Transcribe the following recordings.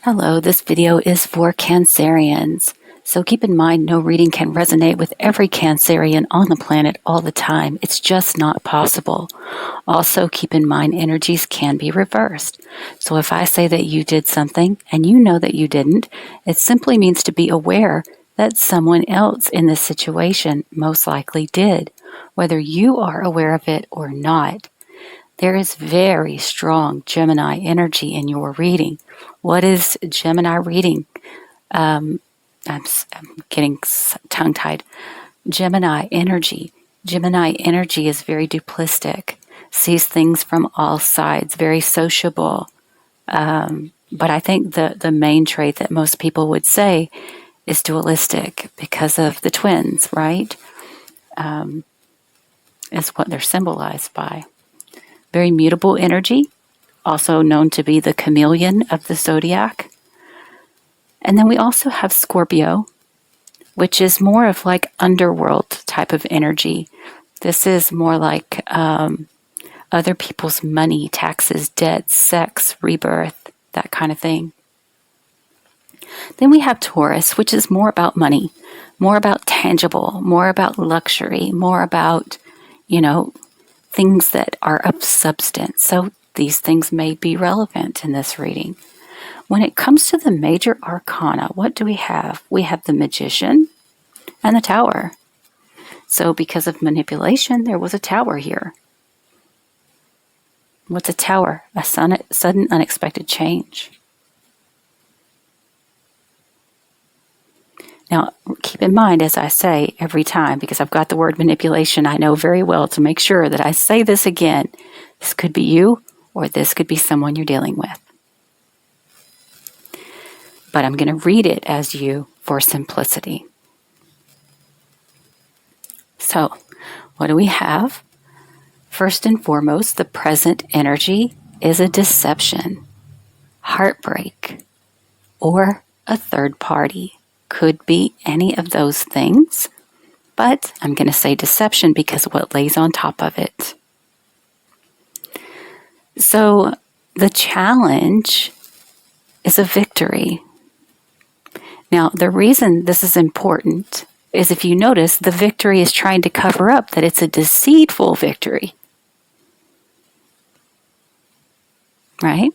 Hello, this video is for Cancerians. So keep in mind, no reading can resonate with every Cancerian on the planet all the time. It's just not possible. Also, keep in mind, energies can be reversed. So if I say that you did something and you know that you didn't, it simply means to be aware that someone else in this situation most likely did, whether you are aware of it or not. There is very strong Gemini energy in your reading. What is Gemini reading? I'm getting tongue-tied. Gemini energy. Gemini energy is very duplistic, sees things from all sides, very sociable. But I think the main trait that most people would say is dualistic because of the twins, right? Is what they're symbolized by. Very mutable energy, also known to be the chameleon of the zodiac. And then we also have Scorpio, which is more of like underworld type of energy. This is more like other people's money, taxes, debts, sex, rebirth, that kind of thing. Then we have Taurus, which is more about money, more about tangible, more about luxury, more about, things that are of substance. So these things may be relevant in this reading. When it comes to the major arcana, what do we have? We have the Magician and the Tower. So because of manipulation, there was a Tower here. What's a Tower? A sudden unexpected change. Now, keep in mind, as I say every time, because I've got the word manipulation, I know very well to make sure that I say this again. This could be you, or this could be someone you're dealing with. But I'm going to read it as you for simplicity. So, what do we have? First and foremost, the present energy is a deception, heartbreak, or a third party. Could be any of those things, but I'm going to say deception because of what lays on top of it. So the challenge is a victory. Now, the reason this is important is if you notice, the victory is trying to cover up that it's a deceitful victory. Right?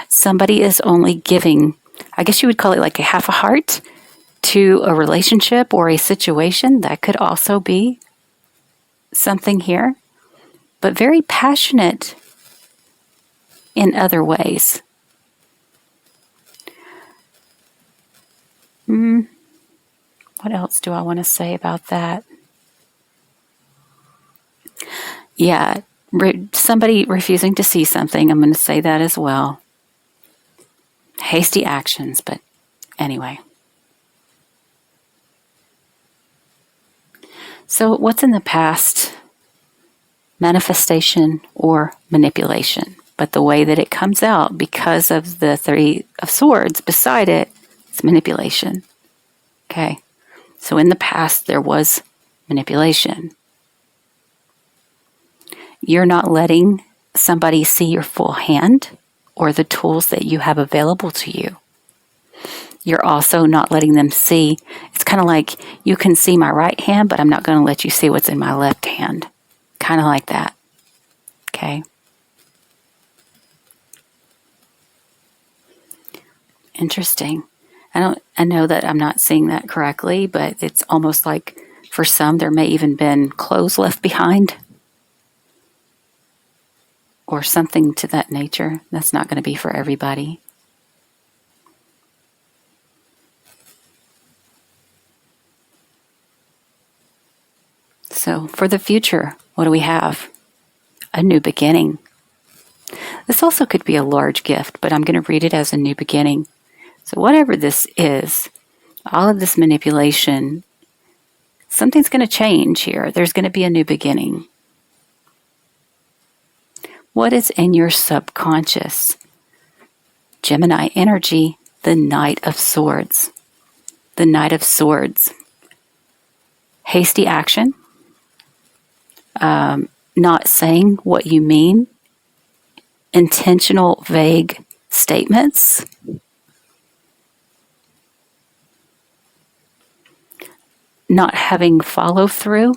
Somebody is only giving, I guess you would call it like a half a heart to a relationship or a situation. That could also be something here, but very passionate in other ways. What else do I want to say about that? Yeah, somebody refusing to see something. I'm going to say that as well. Hasty actions, but anyway. So what's in the past? Manifestation or manipulation. But the way that it comes out, because of the Three of Swords beside it, it's manipulation. Okay. So in the past, there was manipulation. You're not letting somebody see your full hand or the tools that you have available to you. You're also not letting them see. It's kind of like, you can see my right hand, but I'm not going to let you see what's in my left hand. Kind of like that. Okay? Interesting. I know that I'm not seeing that correctly, but it's almost like for some there may even been clothes left behind. Or something to that nature. That's not going to be for everybody. So for the future, what do we have? A new beginning. This also could be a large gift, but I'm going to read it as a new beginning. So whatever this is, all of this manipulation, something's going to change here. There's going to be a new beginning. What is in your subconscious? Gemini energy, the Knight of Swords. The Knight of Swords. Hasty action. Not saying what you mean intentional, vague statements. Not having follow through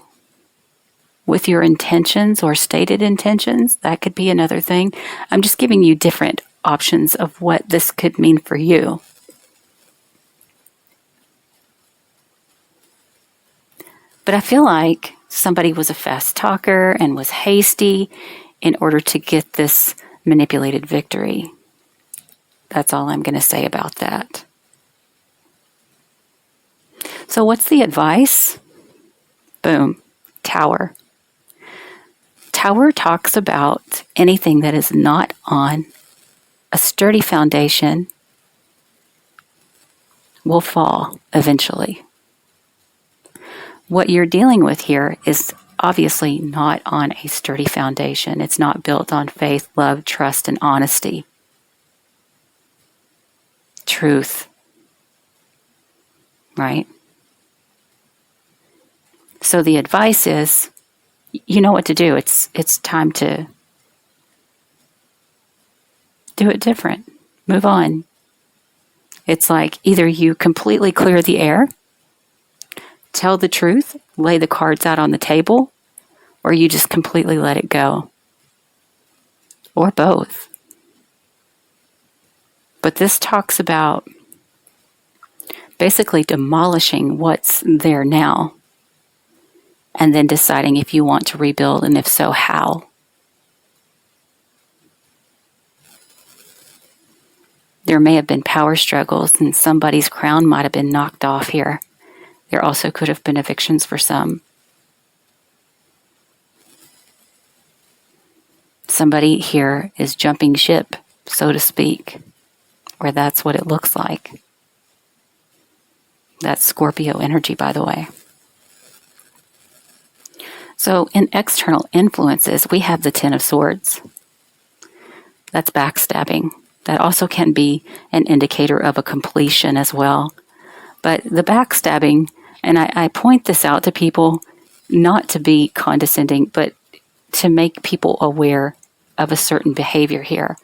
with your intentions or stated intentions. That could be another thing. I'm just giving you different options of what this could mean for you. But I feel like somebody was a fast talker and was hasty in order to get this manipulated victory. That's all I'm going to say about that. So what's the advice? Boom. Tower. Tower talks about anything that is not on a sturdy foundation will fall eventually. What you're dealing with here is obviously not on a sturdy foundation. It's not built on faith, love, trust, and honesty. Truth. Right? So the advice is, you know what to do. It's time to do it different. Move on. It's like either you completely clear the air, tell the truth, lay the cards out on the table, or you just completely let it go. Or both. But this talks about basically demolishing what's there now and then deciding if you want to rebuild, and if so, how. There may have been power struggles and somebody's crown might have been knocked off here. There also could have been evictions for some. Somebody here is jumping ship, so to speak, or that's what it looks like. That's Scorpio energy, by the way. So in external influences, we have the Ten of Swords. That's backstabbing. That also can be an indicator of a completion as well. But the backstabbing, and I point this out to people not to be condescending, but to make people aware of a certain behavior here.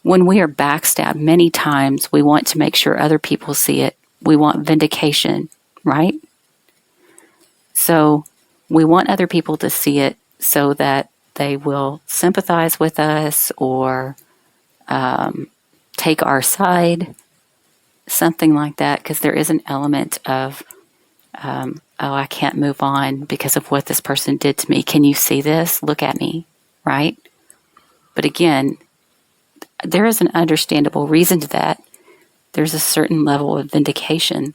When we are backstabbed, many times we want to make sure other people see it. We want vindication, right? So we want other people to see it so that they will sympathize with us or take our side, something like that, because there is an element of, oh, I can't move on because of what this person did to me. Can you see this? Look at me, right? But again, there is an understandable reason to that. There's a certain level of vindication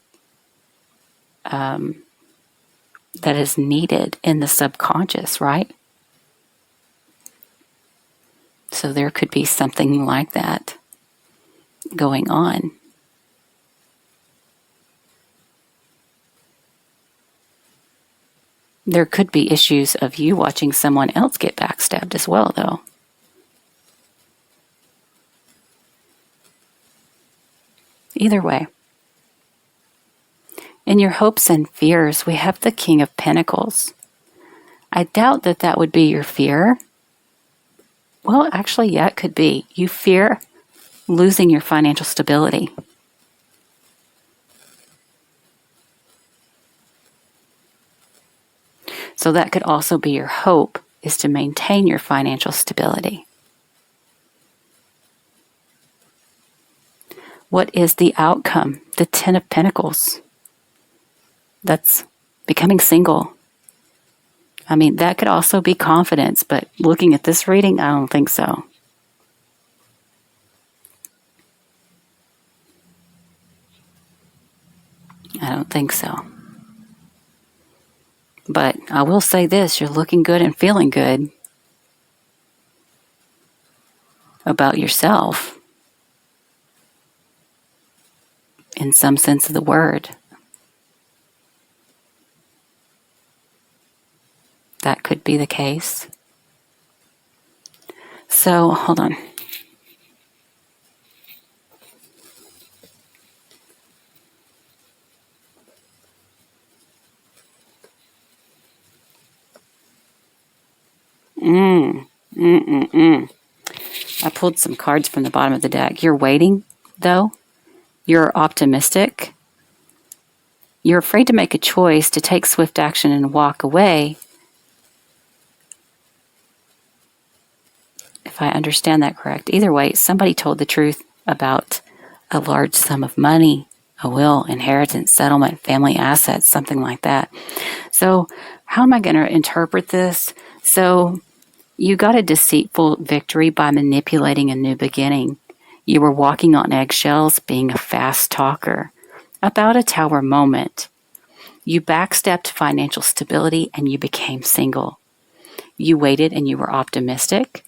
that is needed in the subconscious, right? So there could be something like that going on. There could be issues of you watching someone else get backstabbed as well, though. Either way. In your hopes and fears, we have the King of Pentacles. I doubt that that would be your fear. Well, actually, yeah, it could be. You fear losing your financial stability. So that could also be your hope, is to maintain your financial stability. What is the outcome? The Ten of Pentacles. That's becoming single. I mean, that could also be confidence, but looking at this reading, I don't think so. I don't think so. But I will say this, you're looking good and feeling good about yourself in some sense of the word. That could be the case. So, hold on. I pulled some cards from the bottom of the deck. You're waiting, though. You're optimistic. You're afraid to make a choice, to take swift action and walk away. If I understand that correct. Either way, somebody told the truth about a large sum of money, a will, inheritance, settlement, family assets, something like that. So how am I going to interpret this? So you got a deceitful victory by manipulating a new beginning. You were walking on eggshells, being a fast talker. About a tower moment. You backstepped financial stability and you became single. You waited and you were optimistic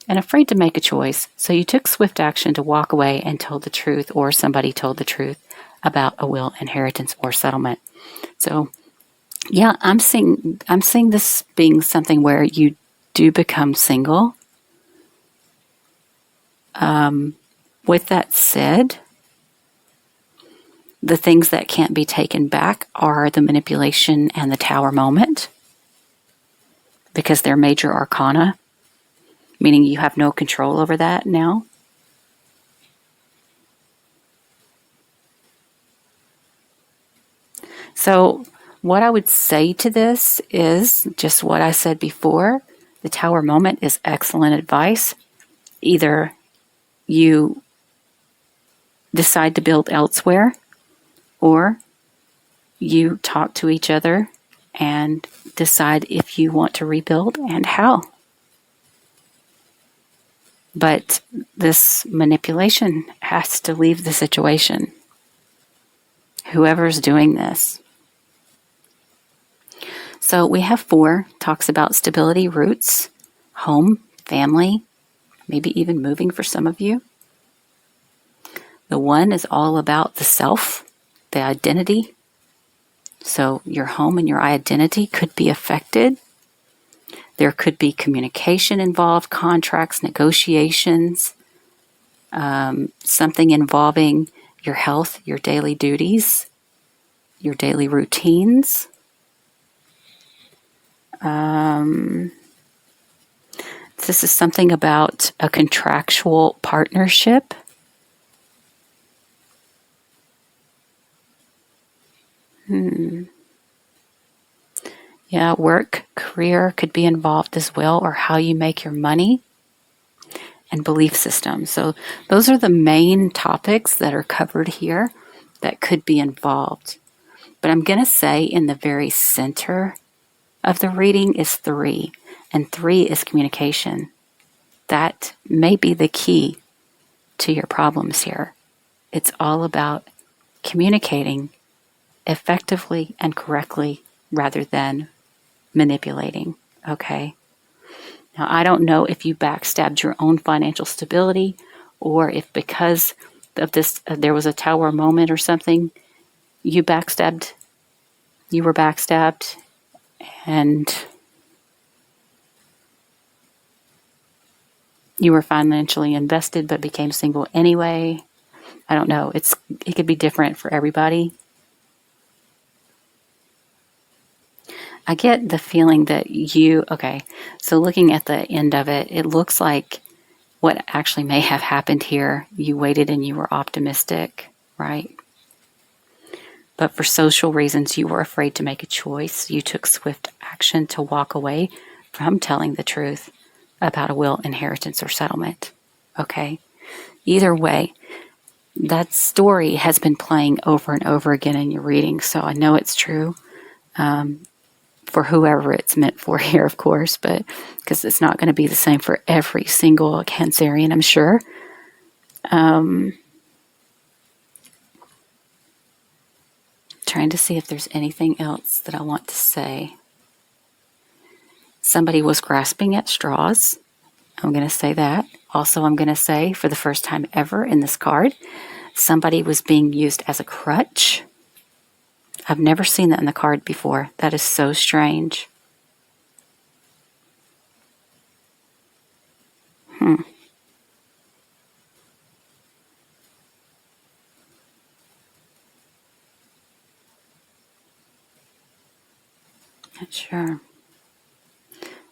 and afraid to make a choice, so you took swift action to walk away and told the truth, or somebody told the truth about a will, inheritance, or settlement. So, yeah, I'm seeing this being something where you do become single. With that said, the things that can't be taken back are the manipulation and the tower moment, because they're major arcana, meaning you have no control over that now. So what I would say to this is just what I said before. The tower moment is excellent advice. Either you decide to build elsewhere, or you talk to each other and decide if you want to rebuild and how. But this manipulation has to leave the situation. Whoever's doing this. So we have 4, talks about stability, roots, home, family, maybe even moving for some of you. The 1 is all about the self, the identity. So your home and your identity could be affected. There could be communication involved, contracts, negotiations, something involving your health, your daily duties, your daily routines. This is something about a contractual partnership. Yeah, work, career could be involved as well, or how you make your money, and belief system. So those are the main topics that are covered here that could be involved. But I'm going to say in the very center of the reading is 3, and 3 is communication. That may be the key to your problems here. It's all about communicating effectively and correctly rather than manipulating, okay? Now, I don't know if you backstabbed your own financial stability, or if because of this there was a tower moment or something, you were backstabbed, and you were financially invested but became single anyway. I don't know. It could be different for everybody. I get the feeling that so looking at the end of it, it looks like what actually may have happened here, you waited and you were optimistic, right? But for social reasons, you were afraid to make a choice. You took swift action to walk away from telling the truth about a will, inheritance, or settlement. Okay? Either way, that story has been playing over and over again in your reading, so I know it's true. For whoever it's meant for here, of course, but because it's not going to be the same for every single Cancerian, I'm sure. Trying to see if there's anything else that I want to say. Somebody was grasping at straws. I'm going to say that. Also, I'm going to say, for the first time ever in this card, somebody was being used as a crutch. I've never seen that in the card before. That is so strange. Not sure.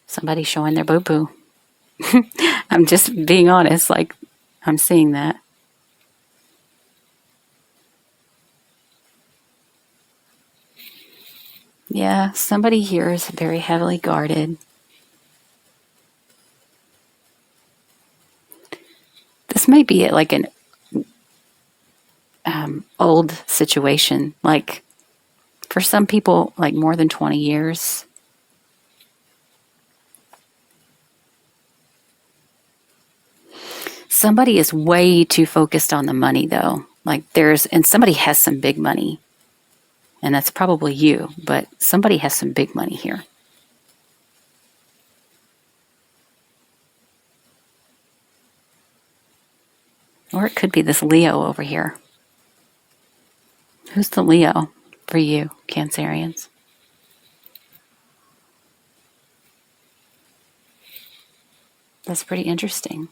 Somebody showing their boo-boo. I'm just being honest, like, I'm seeing that. Yeah, somebody here is very heavily guarded. This may be like an old situation, like for some people, like more than 20 years. Somebody is way too focused on the money, though. Like and somebody has some big money, and that's probably you, but somebody has some big money here. Or it could be this Leo over here. Who's the Leo for you, Cancerians? That's pretty interesting.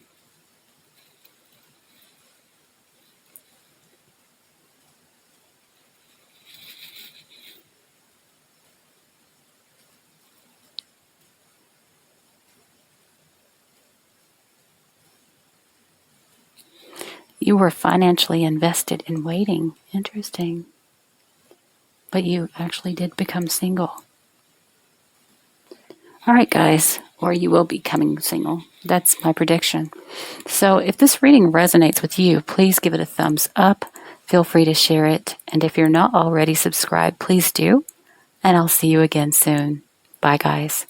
You were financially invested in waiting. Interesting. But you actually did become single. All right, guys, or you will be becoming single. That's my prediction. So if this reading resonates with you, please give it a thumbs up. Feel free to share it. And if you're not already subscribed, please do. And I'll see you again soon. Bye, guys.